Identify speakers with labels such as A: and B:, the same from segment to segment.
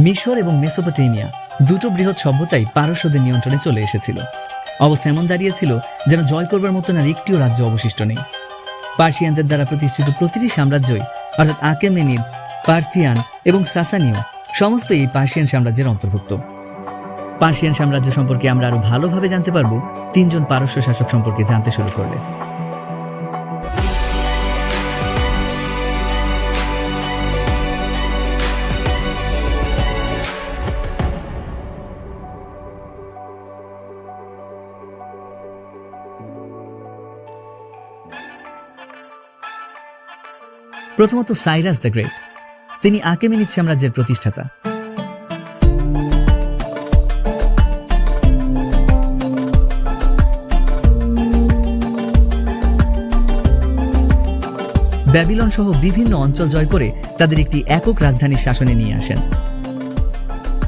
A: মিশর এবং মেসোপটেমিয়া দুটো বৃহৎ সভ্যতাই পারস্যদের নিয়ন্ত্রণে চলে এসেছিল। অবস্থা এমন দাঁড়িয়েছিল যেন জয় করবার মতন আর একটিও রাজ্য অবশিষ্ট নেই। পার্সিয়ানদের দ্বারা প্রতিষ্ঠিত প্রতিটি সাম্রাজ্যই অর্থাৎ আকেমেনিদ, পার্থিয়ান এবং সাসানীয় সমস্ত এই পার্সিয়ান সাম্রাজ্যের অন্তর্ভুক্ত। পার্সিয়ান সাম্রাজ্য সম্পর্কে আমরা আরো ভালোভাবে জানতে পারবো তিনজন পারস্য শাসক সম্পর্কে জানতে শুরু করলে। প্রথমত সাইরাস দ্য গ্রেট, তিনি আকেমেনিদ সাম্রাজ্যের প্রতিষ্ঠাতা। ব্যাবিলন সহ বিভিন্ন অঞ্চল জয় করে তাদের একটি একক রাজধানীর শাসনে নিয়ে আসেন।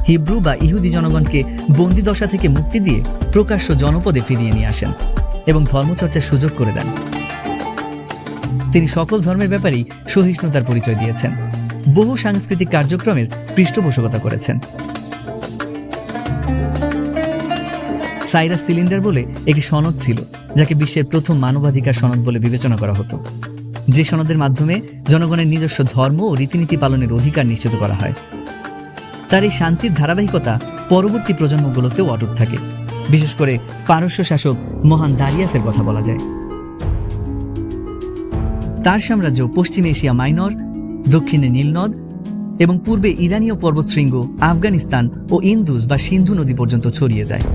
A: হিব্রু বা ইহুদি জনগণকে বন্দিদশা থেকে মুক্তি দিয়ে প্রকাশ্য জনপদে ফিরিয়ে নিয়ে আসেন এবং ধর্মচর্চার সুযোগ করে দেন। তিনি সকল ধর্মের ব্যাপারেই সহিষ্ণুতার পরিচয় দিয়েছেন, বহু সাংস্কৃতিক কার্যক্রমের পৃষ্ঠপোষকতা করেছেন। সাইরাস সিলিন্ডার বলে একটি সনদ ছিল, যাকে বিশ্বের প্রথম মানবাধিকার সনদ বলে বিবেচনা করা হতো, যে সনদের মাধ্যমে জনগণের নিজস্ব ধর্ম ও রীতিনীতি পালনের অধিকার নিশ্চিত করা হয়। তার এই শান্তির ধারাবাহিকতা পরবর্তী প্রজন্মগুলোতেও অটুট থাকে। বিশেষ করে পারস্য শাসক মহান দারিয়াসের কথা বলা যায়। তার সাম্রাজ্য পশ্চিমে এশিয়া মাইনর, দক্ষিণে নীলনদ এবং পূর্বে ইরানীয় পর্বতশৃঙ্গ, আফগানিস্তান ও ইন্দুস বা সিন্ধু নদী পর্যন্ত ছড়িয়ে যায়।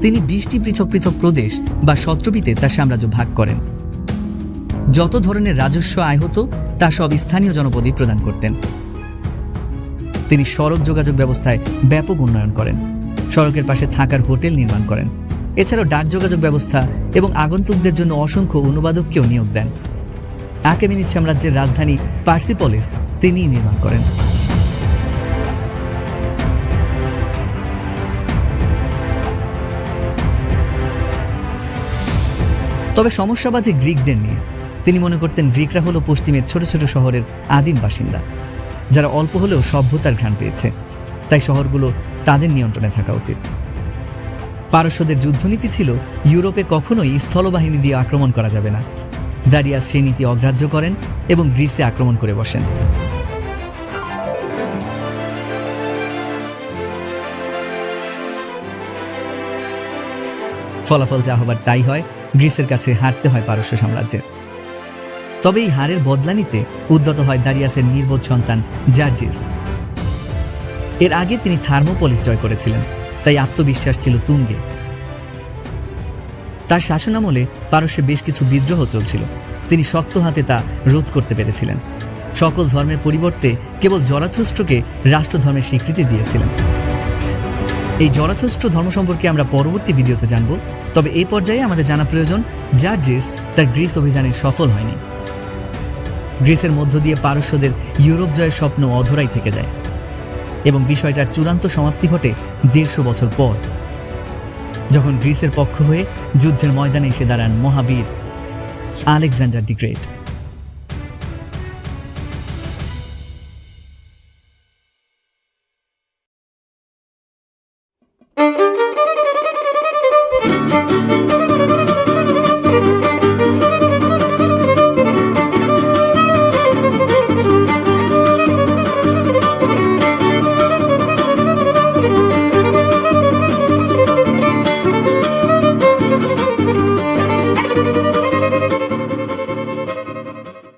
A: তিনি 20টি পৃথক পৃথক প্রদেশ বা সত্রপীতে তার সাম্রাজ্য ভাগ করেন। যত ধরনের রাজস্ব আয় হতো তা সব স্থানীয় জনপদই প্রদান করতেন। তিনি সড়ক যোগাযোগ ব্যবস্থায় ব্যাপক উন্নয়ন করেন, সড়কের পাশে থাকার হোটেল নির্মাণ করেন। এছাড়াও ডাক যোগাযোগ ব্যবস্থা এবং আগন্তুকদের জন্য অসংখ্য অনুবাদককেও নিয়োগ দেন। আকেমেনিদ সাম্রাজ্যের রাজধানী পার্সিপলিস তিনিই নির্মাণ করেন। তবে সমস্যা বাধে গ্রিকদের নিয়ে। তিনি মনে করতেন গ্রিকরা হলো পশ্চিমের ছোট ছোট শহরের আদিম বাসিন্দা, যারা অল্প হলেও সভ্যতার ঘ্রাণ পেয়েছে, তাই শহরগুলো তাদের নিয়ন্ত্রণে থাকা উচিত। পারস্যদের যুদ্ধনীতি ছিল ইউরোপে কখনোই স্থলবাহিনী দিয়ে আক্রমণ করা যাবে না। দারিয়াস সেই নীতি অগ্রাহ্য করেন এবং গ্রিসে আক্রমণ করে বসেন। ফলাফল যা হবার তাই হয়, গ্রিসের কাছে হারতে হয় পারস্য সাম্রাজ্যের। তবে এই হারের বদলা নিতে উদ্যত হয় দারিয়াসের নির্বোধ সন্তান জার্জিস। এর আগে তিনি থার্মোপলিস জয় করেছিলেন, তাই আত্মবিশ্বাস ছিল তুঙ্গে। তার শাসনামলে পারস্যে বেশ কিছু বিদ্রোহ চলছিল, তিনি শক্ত হাতে তা রোধ করতে পেরেছিলেন। সকল ধর্মের পরিবর্তে কেবল জরাথুস্ট্রকে রাষ্ট্রধর্মের স্বীকৃতি দিয়েছিলেন। এই জরাথুস্ট্র ধর্ম সম্পর্কে আমরা পরবর্তী ভিডিওতে জানব। তবে এই পর্যায়ে আমাদের জানা প্রয়োজন জার্জিস তার গ্রিস অভিযানে সফল হয়নি। গ্রিসের মধ্য দিয়ে পারস্যদের ইউরোপ জয়ের স্বপ্ন অধরাই থেকে যায় এবং বিষয়টার চূড়ান্ত সমাপ্তি ঘটে 150 বছর পর, যখন গ্রিসের পক্ষ হয়ে যুদ্ধের ময়দানে এসে দাঁড়ান মহাবীর আলেকজান্ডার দি গ্রেট।